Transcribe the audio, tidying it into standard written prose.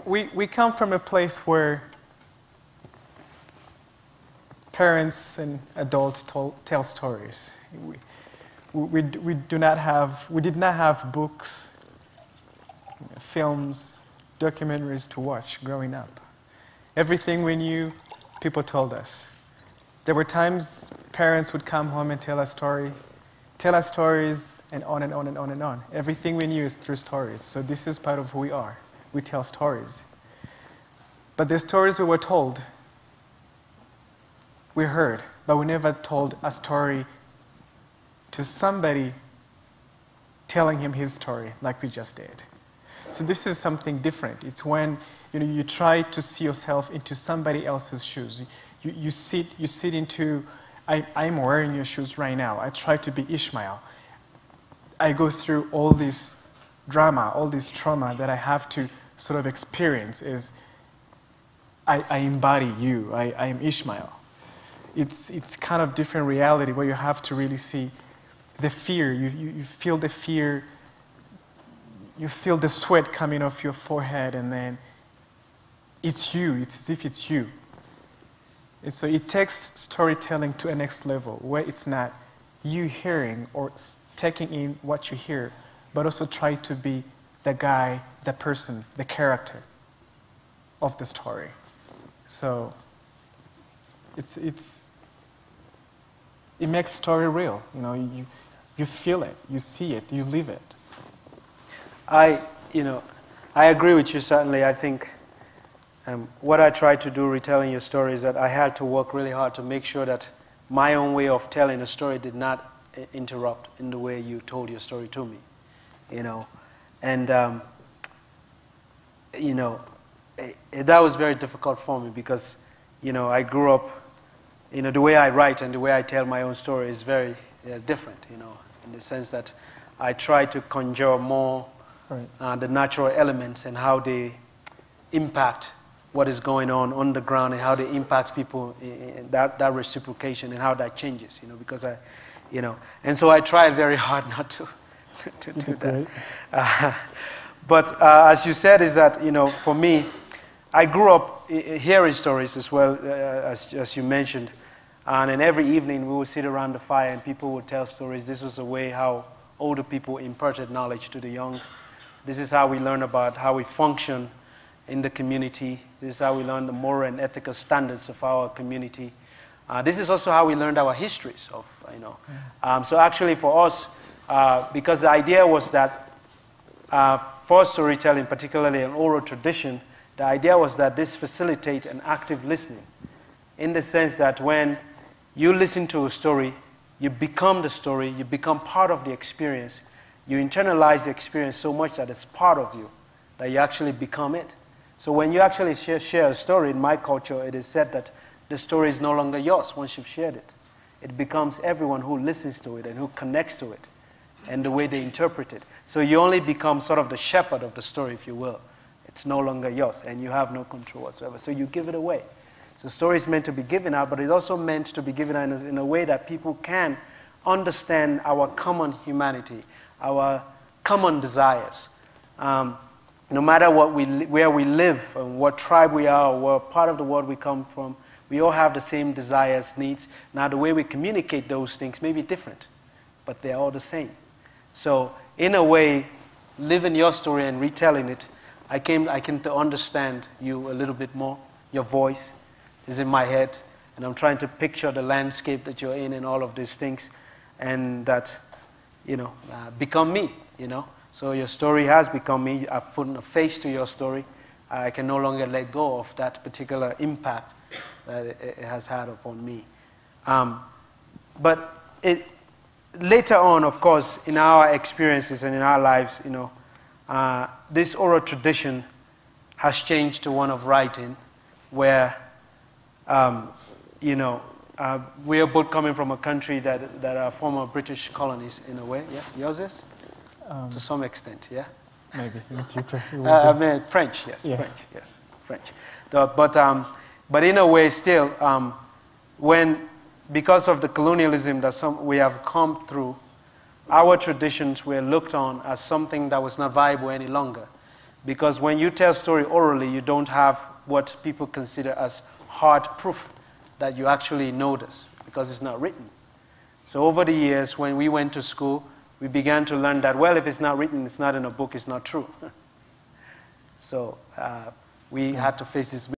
we come from a place where parents and adults tell stories. We did not have books, films, documentaries to watch growing up. Everything we knew, people told us. There were times parents would come home and tell us stories, and on and on and on and on. Everything we knew is through stories. So this is part of who we are. We tell stories. But the stories we were told, we heard, but we never told a story to somebody telling him his story like we just did. So this is something different. It's when you try to see yourself into somebody else's shoes. You sit into, I'm wearing your shoes right now. I try to be Ishmael. I go through all this drama, all this trauma that I have to sort of experience is I embody you. I am Ishmael. It's kind of different reality where you have to really see the fear. You feel the fear. You feel the sweat coming off your forehead, and then it's you. It's as if it's you. And so it takes storytelling to a next level where it's not you hearing or taking in what you hear, but also try to be the guy, the person, the character of the story. So it makes story real. You feel it, you see it, you live it. I agree with you certainly. I think what I try to do retelling your story is that I had to work really hard to make sure that my own way of telling a story did not interrupt in the way you told your story to me, and that was very difficult for me because I grew up, the way I write and the way I tell my own story is very different, in the sense that I try to conjure more the natural elements and how they impact what is going on the ground and how they impact people, that reciprocation and how that changes, because and so I tried very hard not to do that. But as you said, is that, for me, I grew up hearing stories as well, as you mentioned, and then every evening we would sit around the fire and people would tell stories. This was the way how older people imparted knowledge to the young. This is how we learn about how we function in the community. This is how we learn the moral and ethical standards of our community. This is also how we learned our histories of, so actually for us, because the idea was that for storytelling, particularly an oral tradition, the idea was that this facilitates an active listening, in the sense that when you listen to a story, you become the story, you become part of the experience, you internalize the experience so much that it's part of you, that you actually become it. So when you actually share a story, in my culture, it is said that the story is no longer yours once you've shared it. It becomes everyone who listens to it and who connects to it and the way they interpret it. So you only become sort of the shepherd of the story, if you will. It's no longer yours and you have no control whatsoever. So you give it away. So story is meant to be given out, but it's also meant to be given out in a way that people can understand our common humanity, our common desires. No matter where we live, and what tribe we are, or what part of the world we come from, we all have the same desires, needs. Now, the way we communicate those things may be different, but they're all the same. So, in a way, living your story and retelling it, I came to understand you a little bit more. Your voice is in my head, and I'm trying to picture the landscape that you're in and all of these things, and that, become me, So your story has become me. I've put a face to your story. I can no longer let go of that particular impact that it has had upon me. But later on, of course, in our experiences and in our lives, this oral tradition has changed to one of writing, where, we are both coming from a country that are former British colonies in a way. Yes, yours is? To some extent, yeah? Maybe in the future. I mean, French, yes, yeah. French, yes, French. But in a way still, because of the colonialism that we have come through, our traditions were looked on as something that was not viable any longer. Because when you tell story orally, you don't have what people consider as hard proof that you actually know this, because it's not written. So over the years, when we went to school, we began to learn that, well, if it's not written, it's not in a book, it's not true. So we had to face this